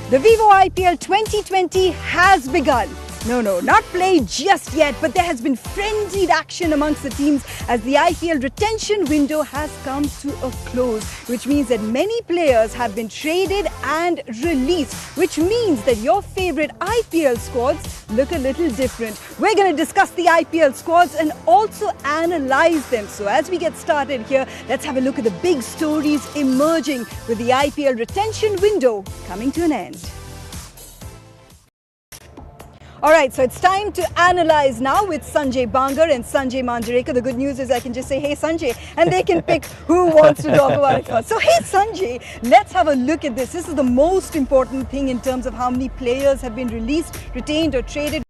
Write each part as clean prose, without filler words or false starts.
The Vivo IPL 2020 has begun. No, not played just yet, but there has been frenzied action amongst the teams as the IPL retention window has come to a close, which means that many players have been traded and released, which means that your favorite IPL squads look a little different. We're going to discuss the IPL squads and also analyze them. So as we get started here, let's have a look at the big stories emerging with the IPL retention window coming to an end. Alright, so it's time to analyze now with Sanjay Bangar and Sanjay Manjrekar. The good news is I can just say, hey Sanjay, and they can pick who wants to talk about it first. So hey Sanjay, let's have a look at this. This is the most important thing in terms of how many players have been released, retained or traded.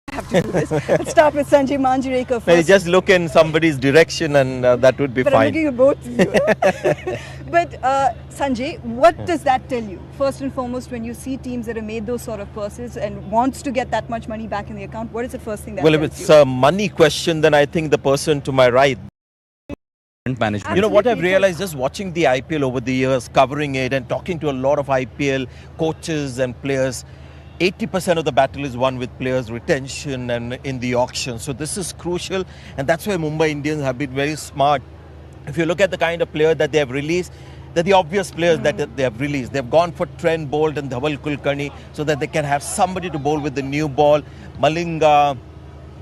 I have to do this. Let's start with Sanjay Manjrekar first. Maybe just look in somebody's direction and that would be but fine. I'm looking at both of you. But Sanjay, what does that tell you? First and foremost, when you see teams that have made those sort of purchases and wants to get that much money back in the account, what is the first thing that Well, if tells it's you? a money question, then I think the person to my right. Management. You know what I've Absolutely. realized just watching the IPL over the years, covering it and talking to a lot of IPL coaches and players, 80% of the battle is won with players' retention and in the auction. So this is crucial, and that's why Mumbai Indians have been very smart. If you look at the kind of player that they have released, they're the obvious players that they have released. They've gone for Trent Bolt and Dhaval Kulkarni so that they can have somebody to bowl with the new ball. Malinga,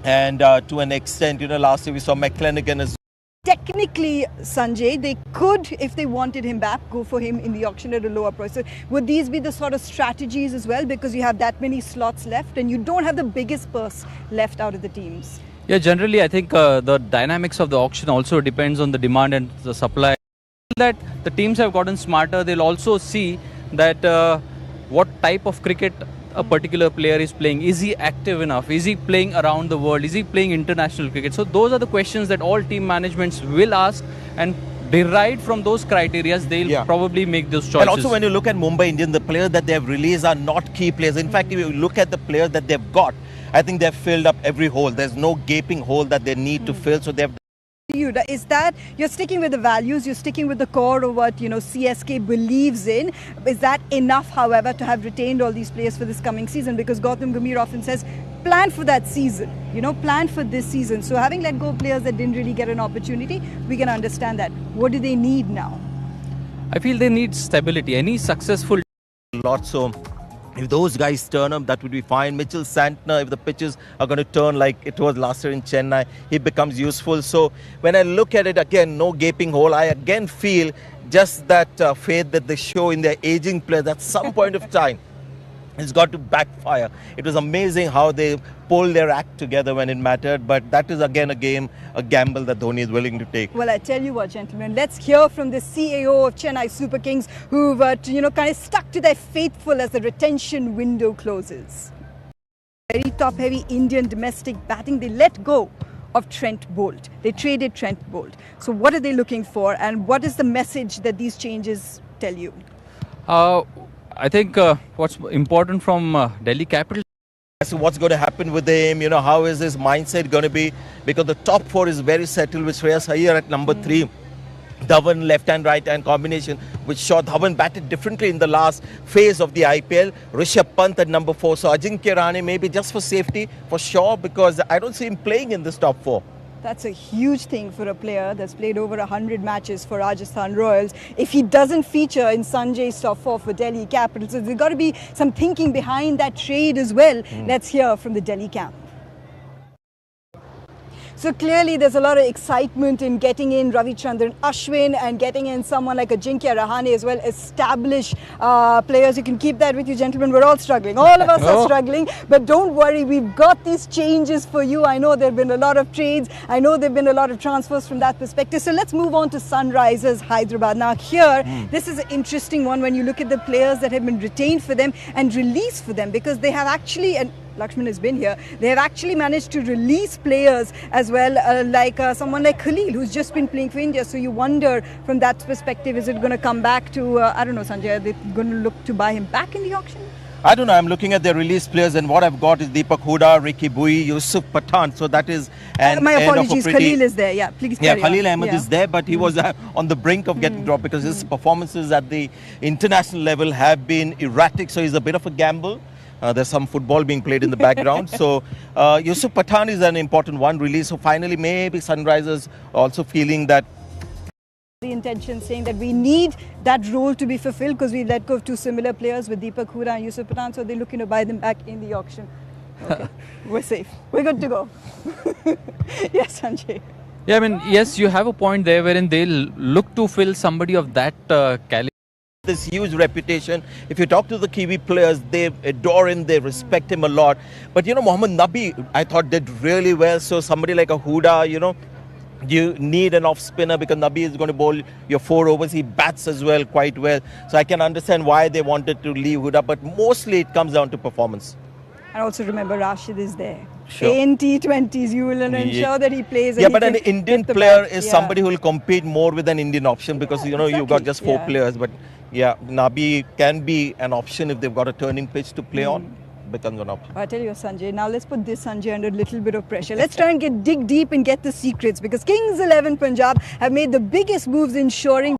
and to an extent, last year we saw McClenaghan as Technically, Sanjay, they could, if they wanted him back, go for him in the auction at a lower price. So would these be the sort of strategies as well, because you have that many slots left and you don't have the biggest purse left out of the teams? Yeah, generally I think the dynamics of the auction also depends on the demand and the supply. That the teams have gotten smarter. They'll also see that what type of cricket a particular player is playing. Is he active enough? Is he playing around the world? Is he playing international cricket? So those are the questions that all team managements will ask, and derived from those criteria, they'll probably make those choices. And also when you look at Mumbai Indians, the players that they have released are not key players. In fact, if you look at the players that they've got, I think they've filled up every hole. There's no gaping hole that they need to fill. So they've Is that you're sticking with the values, you're sticking with the core of what CSK believes in? Is that enough, however, to have retained all these players for this coming season? Because Gautam Gambhir often says, plan for that season, plan for this season. So having let go of players that didn't really get an opportunity, we can understand that. What do they need now? I feel they need stability. Any successful lot. So if those guys turn up, that would be fine. Mitchell Santner, if the pitches are going to turn like it was last year in Chennai, he becomes useful. So when I look at it again, no gaping hole, I again feel just that faith that they show in their aging players at some point of time. It's got to backfire. It was amazing how they pulled their act together when it mattered, but that is again a gamble that Dhoni is willing to take. Well, I tell you what, gentlemen, let's hear from the CAO of Chennai Super Kings, who've kind of stuck to their faithful as the retention window closes. Very top-heavy Indian domestic batting. They let go of Trent Bolt. They traded Trent Bolt. So what are they looking for, and what is the message that these changes tell you? I think what's important from Delhi Capital. So what's going to happen with him? How is his mindset going to be? Because the top four is very settled with Shreyas Iyer at number 3. Dhawan left-hand, right-hand combination, which saw Dhawan batted differently in the last phase of the IPL. Rishabh Pant at number 4. So Ajinkya Rahane maybe just for safety, for sure, because I don't see him playing in this top 4. That's a huge thing for a player that's played over 100 matches for Rajasthan Royals. If he doesn't feature in Sanjay's top 4 for Delhi Capitals, so there's got to be some thinking behind that trade as well. Let's hear from the Delhi camp. So clearly there's a lot of excitement in getting in Ravichandran Ashwin and getting in someone like Ajinkya Rahane as well, established players. You can keep that with you, gentlemen. We're all struggling. All of us are struggling. But don't worry, we've got these changes for you. I know there have been a lot of trades. I know there have been a lot of transfers from that perspective. So let's move on to Sunrisers Hyderabad. Now here, this is an interesting one when you look at the players that have been retained for them and released for them, because they have actually, and Lakshman has been here, they have actually managed to release players as well, like someone like Khalil, who's just been playing for India. So you wonder from that perspective, is it going to come back to, I don't know, Sanjay, are they going to look to buy him back in the auction? I don't know. I'm looking at their release players, and what I've got is Deepak Hooda, Ricky Bui, Yusuf Pathan. So that is My end of a apologies, pretty. Khalil is there. Yeah, please Yeah, carry on. Khalil Ahmed Yeah. is there, but he was on the brink of getting dropped because his performances at the international level have been erratic. So he's a bit of a gamble. There's some football being played in the background. So Yusuf Pathan is an important one release. So finally, maybe Sunrisers also feeling that. The intention saying that we need that role to be fulfilled because we let go of two similar players with Deepak Hooda and Yusuf Pathan, so they're looking to buy them back in the auction. Okay. We're safe. We're good to go. Yes, Sanjay. Yeah, I mean, yes, you have a point there wherein they'll look to fill somebody of that caliber. This huge reputation. If you talk to the Kiwi players, they adore him, they respect him a lot. But Mohammad Nabi, I thought did really well. So somebody like a Hooda, you need an off spinner because Nabi is going to bowl your 4 overs. He bats as well, quite well. So I can understand why they wanted to leave Hooda, but mostly it comes down to performance. And also remember, Rashid is there. Sure. In T20s, you will ensure that he plays. Yeah, and but he an can Indian hit the player bat. is Yeah. somebody who will compete more with an Indian option because you've got exactly. just 4 Yeah. players. But yeah, Nabi can be an option if they've got a turning pitch to play on. Becomes an option. I tell you, Sanjay, now let's put this Sanjay under a little bit of pressure. Let's try and dig deep and get the secrets because Kings 11 Punjab have made the biggest moves ensuring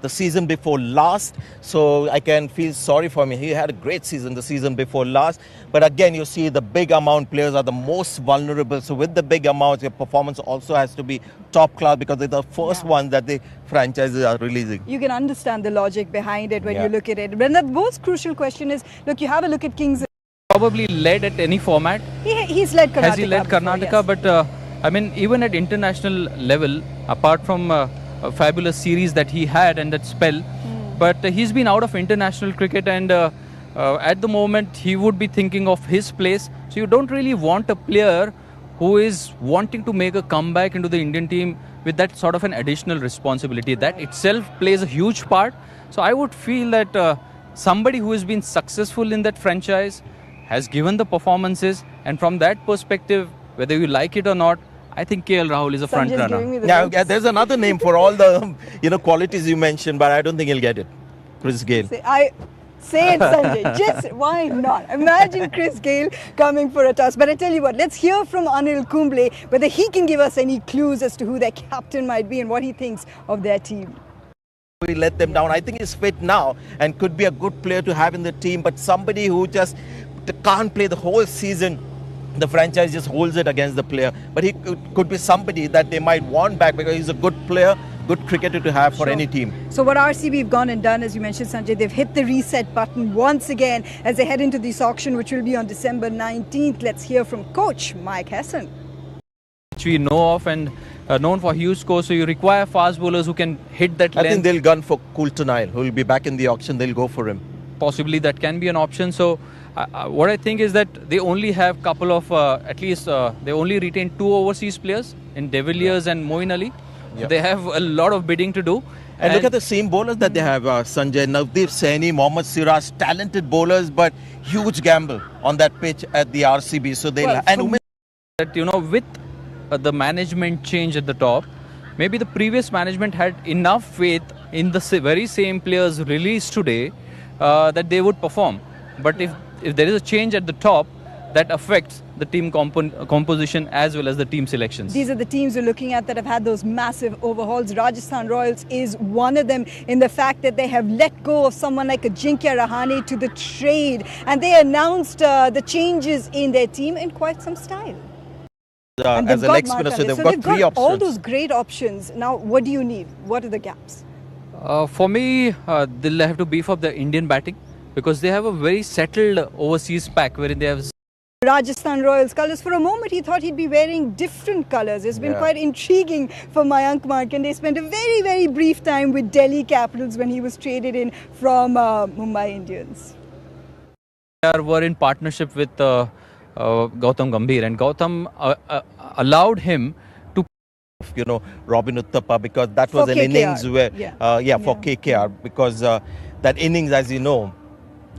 The season before last, so I can feel sorry for him. He had a great season the season before last, but again you see the big amount players are the most vulnerable. So with the big amounts, your performance also has to be top class because they're the first ones that the franchises are releasing. you can understand the logic behind it when Yeah. you look at it. But the most crucial question is, look, you have a look at Kings. Probably led at any format. He's led Karnataka. Has he led before, Karnataka? yes. But I mean, even at international level, apart from a fabulous series that he had and that spell, but he's been out of international cricket, and at the moment he would be thinking of his place. So you don't really want a player who is wanting to make a comeback into the Indian team with that sort of an additional responsibility. That itself plays a huge part. So I would feel that somebody who has been successful in that franchise has given the performances, and from that perspective, whether you like it or not, I think KL Rahul is a front Sanjay's runner. giving me the Now, looks. there's another name for all the qualities you mentioned, but I don't think he'll get it. Chris Gayle. Say it, Sanjay. Just why not? Imagine Chris Gayle coming for a toss. But I tell you what, let's hear from Anil Kumble whether he can give us any clues as to who their captain might be and what he thinks of their team. We let them down. I think he's fit now and could be a good player to have in the team, but somebody who just can't play the whole season. The franchise just holds it against the player, but he could be somebody that they might want back because he's a good player, good cricketer to have for Sure. any team. So what RCB have gone and done, as you mentioned, Sanjay, they've hit the reset button once again as they head into this auction, which will be on December 19th. Let's hear from coach Mike Hesson. Which we know of and known for huge scores. So you require fast bowlers who can hit that I length. think they'll gun for Kultanile, who will be back in the auction. They'll go for him. Possibly that can be an option. So what I think is that they only have couple of they only retain 2 overseas players in De Villiers and Moeen Ali. Yeah. They have a lot of bidding to do. And look at the same bowlers that they have, Sanjay, Navdeep Saini, Mohammad Siraj, talented bowlers, but huge gamble on that pitch at the RCB. So they'll Well, and from- that with the management change at the top, maybe the previous management had enough faith in the very same players released today that they would perform. But if there is a change at the top, that affects the team composition as well as the team selections. These are the teams we're looking at that have had those massive overhauls. Rajasthan Royals is one of them in the fact that they have let go of someone like Ajinkya Rahane to the trade, and they announced the changes in their team in quite some style. And as they've a got leg spinner, Mark so Allen. they've got they've 3 got all options. those great options. Now, what do you need? What are the gaps? For me, they'll have to beef up the Indian batting because they have a very settled overseas pack wherein they have Rajasthan Royals colours. For a moment, he thought he'd be wearing different colours. It's been Yeah. quite intriguing for Mayank Markan. They spent a very, very brief time with Delhi Capitals when he was traded in from Mumbai Indians. were in partnership with Gautam Gambhir, and Gautam allowed him to Robin Uthappa, because that was For an KKR. innings where, for Yeah. KKR, because that innings, as you know,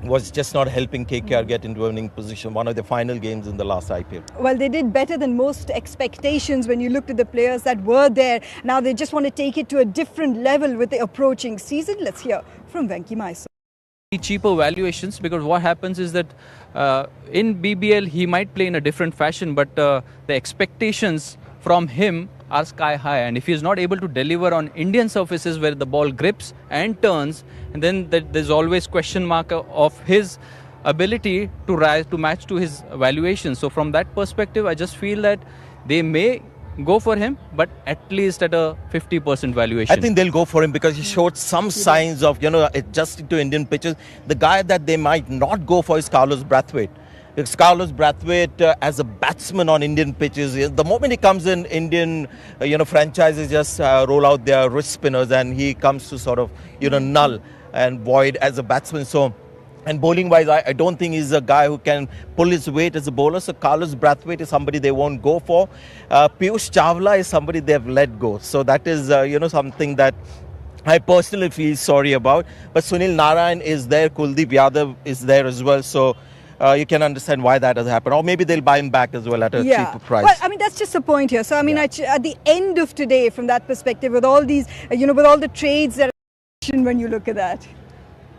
was just not helping KKR get into a winning position. One of the final games in the last IPL. Well, they did better than most expectations when you looked at the players that were there. Now they just want to take it to a different level with the approaching season. Let's hear from Venki Mysore. cheaper valuations, because what happens is that in BBL he might play in a different fashion, but the expectations from him are sky high, and if he is not able to deliver on Indian surfaces where the ball grips and turns, and then there's always question mark of his ability to rise to match to his valuation. So from that perspective, I just feel that they may go for him, but at least at a 50% valuation. I think they'll go for him because he showed some signs of, adjusting to Indian pitches. The guy that they might not go for is Carlos Brathwaite. Because Carlos Brathwaite, as a batsman on Indian pitches, the moment he comes in, Indian, franchises just roll out their wrist spinners, and he comes to sort of, null and void as a batsman. So, and bowling wise, I don't think he's a guy who can pull his weight as a bowler. So Carlos Brathwaite is somebody they won't go for. Piyush Chawla is somebody they've let go. So that is, something that I personally feel sorry about. But Sunil Narayan is there. Kuldeep Yadav is there as well. So you can understand why that has happened. Or maybe they'll buy him back as well at a cheaper price. Well, I mean, that's just the point here. So, I mean, at the end of today, from that perspective, with all these, with all the trades that are when you look at that.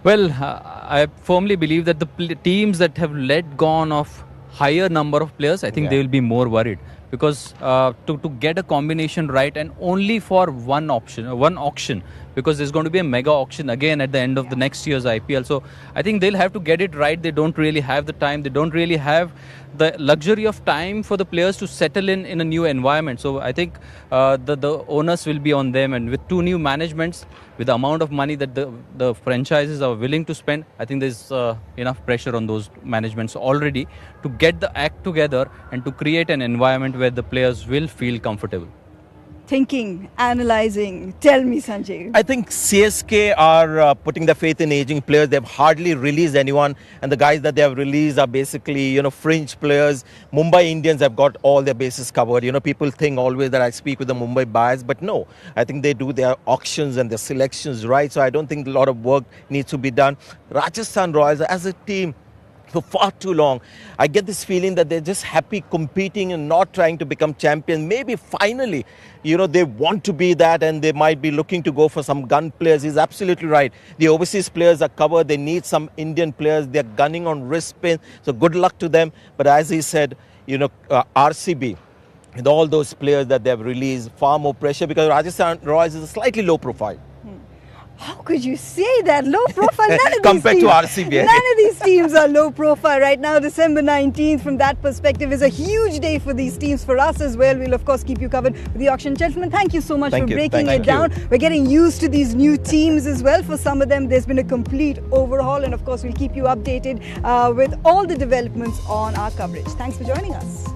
Well, I firmly believe that the teams that have let gone of higher number of players, I think they will be more worried, because to get a combination right, and only for one auction, because there's going to be a mega auction again at the end of the next year's IPL. So I think they'll have to get it right. They don't really have the time. They don't really have the luxury of time for the players to settle in a new environment. So I think the onus will be on them. And with two new managements, with the amount of money that the franchises are willing to spend, I think there's enough pressure on those managements already to get the act together and to create an environment where the players will feel comfortable. Thinking, analyzing. Tell me, Sanjay. I think CSK are putting their faith in aging players. They've hardly released anyone, and the guys that they have released are basically, fringe players. Mumbai Indians have got all their bases covered. People think always that I speak with the Mumbai bias, but no. I think they do their auctions and their selections right, so I don't think a lot of work needs to be done. Rajasthan Royals, as a team, for far too long, I get this feeling that they're just happy competing and not trying to become champions. Maybe finally, they want to be that, and they might be looking to go for some gun players. He's absolutely right. The overseas players are covered. They need some Indian players. They're gunning on wrist spin. So good luck to them. But as he said, RCB, with all those players that they've released, far more pressure, because Rajasthan Royals is a slightly low profile. How could you say that? Low profile? None of these Compared teams, to RCB. None of these teams are low profile right now. December 19th, from that perspective, is a huge day for these teams. For us as well, we'll of course keep you covered with the auction. Gentlemen, thank you so much for breaking it down. We're getting used to these new teams as well. For some of them, there's been a complete overhaul. And of course, we'll keep you updated with all the developments on our coverage. Thanks for joining us.